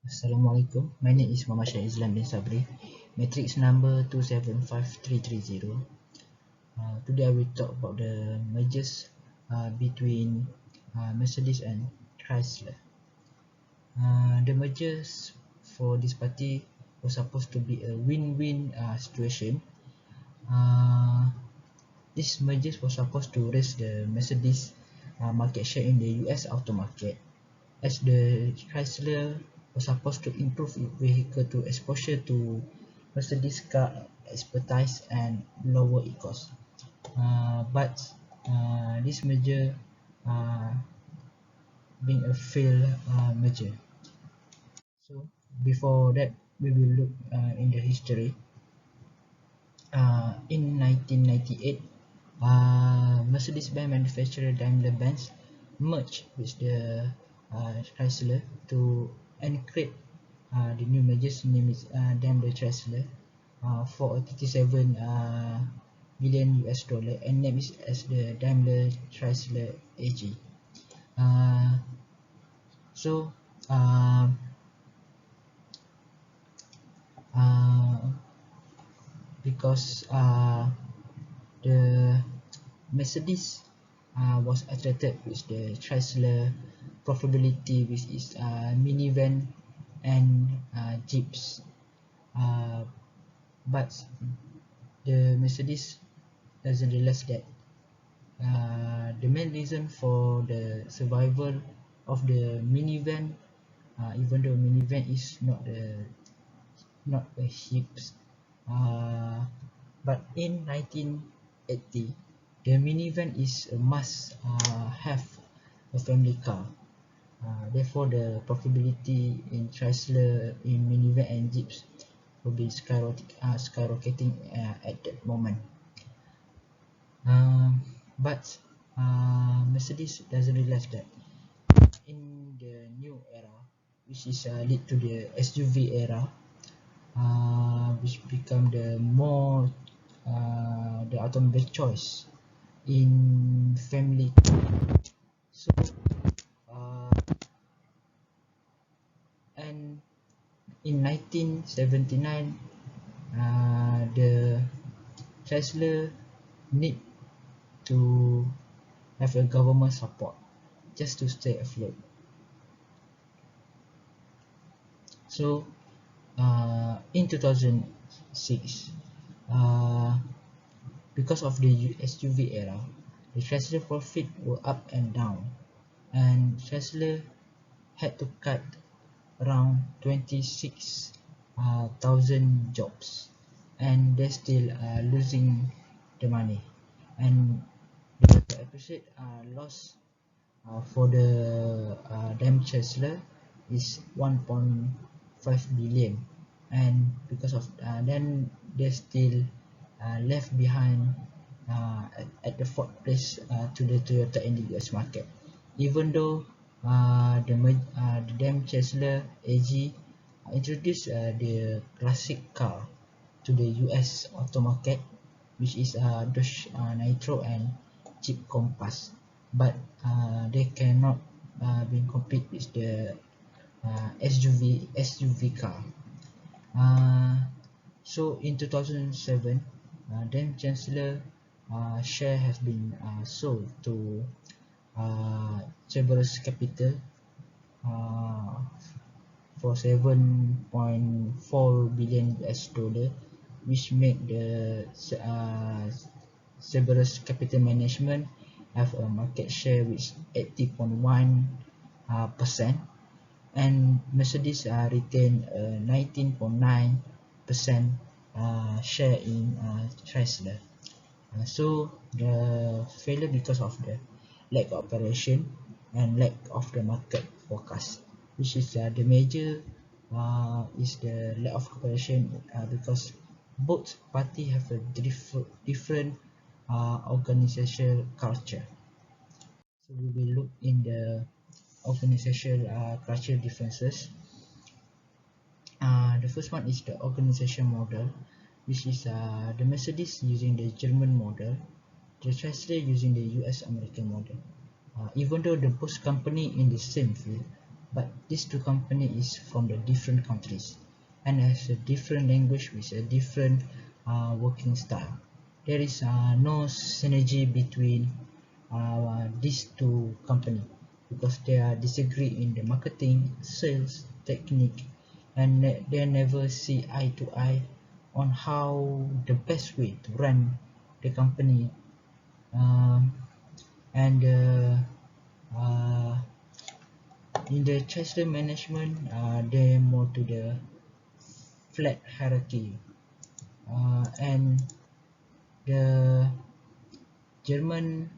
Assalamualaikum. My name is Muhammad Syah Islam bin Sabri. Matrix number 275330. Today I will talk about the mergers between Mercedes and Chrysler. The mergers for this party was supposed to be a win-win situation. This mergers was supposed to raise the Mercedes market share in the US auto market, as the Chrysler was supposed to improve its vehicle to exposure to Mercedes car expertise and lower its cost. But this merger uh, being a failed merger. So before that, we will look in the history. In 1998, Mercedes-Benz manufacturer Daimler-Benz merged with the Chrysler to create the new mergers name is Daimler Chrysler for a 37 million US dollar and name is as the Daimler Chrysler AG. Uh, so uh, uh, because the Mercedes was attracted with the Chrysler profitability with its minivan and Jeeps, but the Mercedes doesn't realize that the main reason for the survival of the minivan, even though minivan is not a hips, but in 1980 the minivan is a must have a family car. Therefore the profitability in Chrysler in minivan and Jeeps will be skyrocketing at that moment. But Mercedes doesn't realize that in the new era, which is lead to the SUV era, which become the automobile choice in family. So uh, and in 1979, the Chrysler need to have a government support just to stay afloat. So in 2006, because of the SUV era, the Chrysler profit were up and down, and Chrysler had to cut around 26,000 jobs, and they're still losing the money. And the appreciate loss for the Dam Chrysler is 1.5 billion, and because of then they're still left behind at the fourth place to the Toyota in the US market, even though the Dam Chrysler AG introduced the classic car to the US auto market, which is Dodge Nitro and Jeep Compass, but they cannot be compete with the SUV car. So in 2007, then Chancellor share has been sold to Cerberus Capital uh, for 7.4 billion US dollar, which make the Cerberus Capital Management have a market share with 80.1%, and Mercedes retain 19.9% share in Chrysler. So the failure because of the lack of operation and lack of the market forecast, which is the major is the lack of operation because both party have a different organizational culture. So we will look in the organizational culture differences. The first one is the organization model, which is the Mercedes using the German model, the Chrysler using the US American model. Even though the both company in the same field, but these two companies is from the different countries and has a different language with a different working style. There is no synergy between these two companies because they are disagree in the marketing, sales, technique, and they never see eye to eye on how the best way to run the company. um, and uh, in the treasury management, they're more to the flat hierarchy, and the German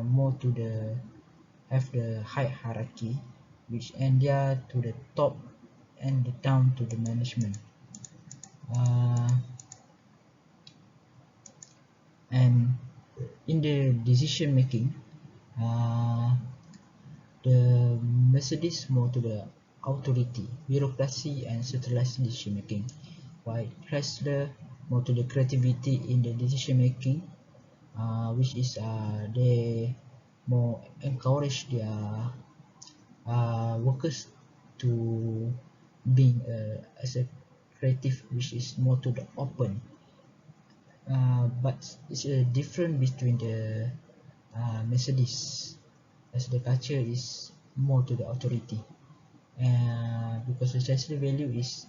more to the have the high hierarchy, which and they are to the top and down to the management. uh, and in the decision making, uh, the Mercedes more to the authority, bureaucracy, and centralized decision making, while Chrysler more to the creativity in the decision making, which is they more encourage their workers to being as a creative, which is more to the open. But it's a different between the Mercedes, as the culture is more to the authority, because the Chrysler value is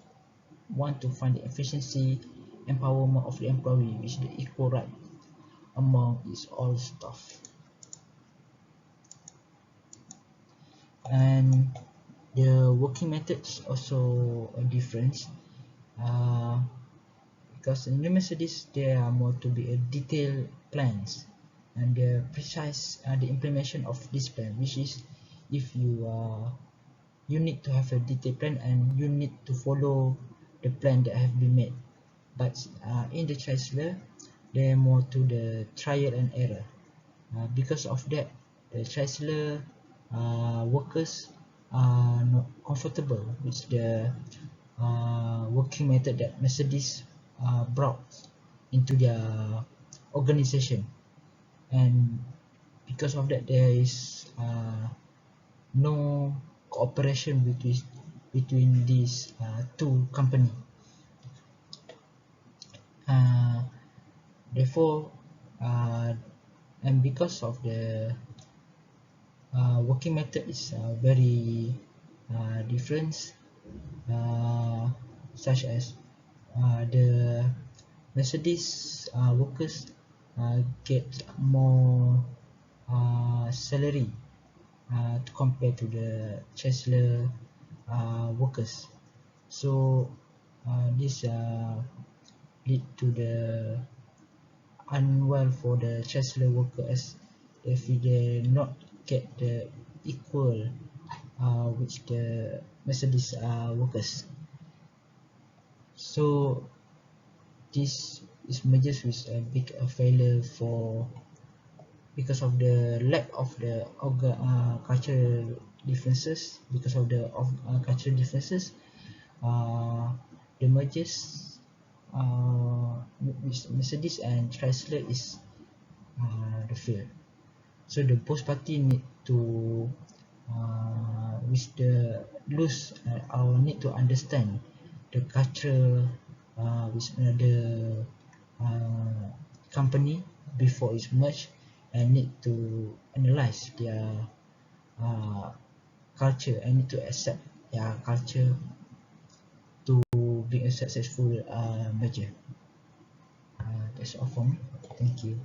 want to find the efficiency, empowerment of the employee, which the equal right among its all staff. And the working methods also a difference, uh, because in the Mercedes there are more to be a detailed plans and the precise the implementation of this plan, which is if you need to have a detailed plan and you need to follow the plan that have been made. But in the Chrysler, they're more to the trial and error. Because of that, the Chrysler workers are not comfortable with the working method that Mercedes brought into their organization, and because of that, there is no cooperation between these two companies. Uh, Therefore, uh, and because of the working method is very different, uh, such as the Mercedes workers get more salary to compare to the Chrysler workers. So this lead to the unwell for the Chrysler worker, as if they not get the equal with the Mercedes workers. So this is measures with a big failure for because of the lack of the cultural differences. Because of the cultural differences, uh, the mergers with Mercedes and Chrysler is the fail. So the both party need to with the lose or need to understand the culture with another uh, company before it's merged, and need to analyze their uh, culture and need to accept their culture to be a successful merger. That's all for me. Thank you.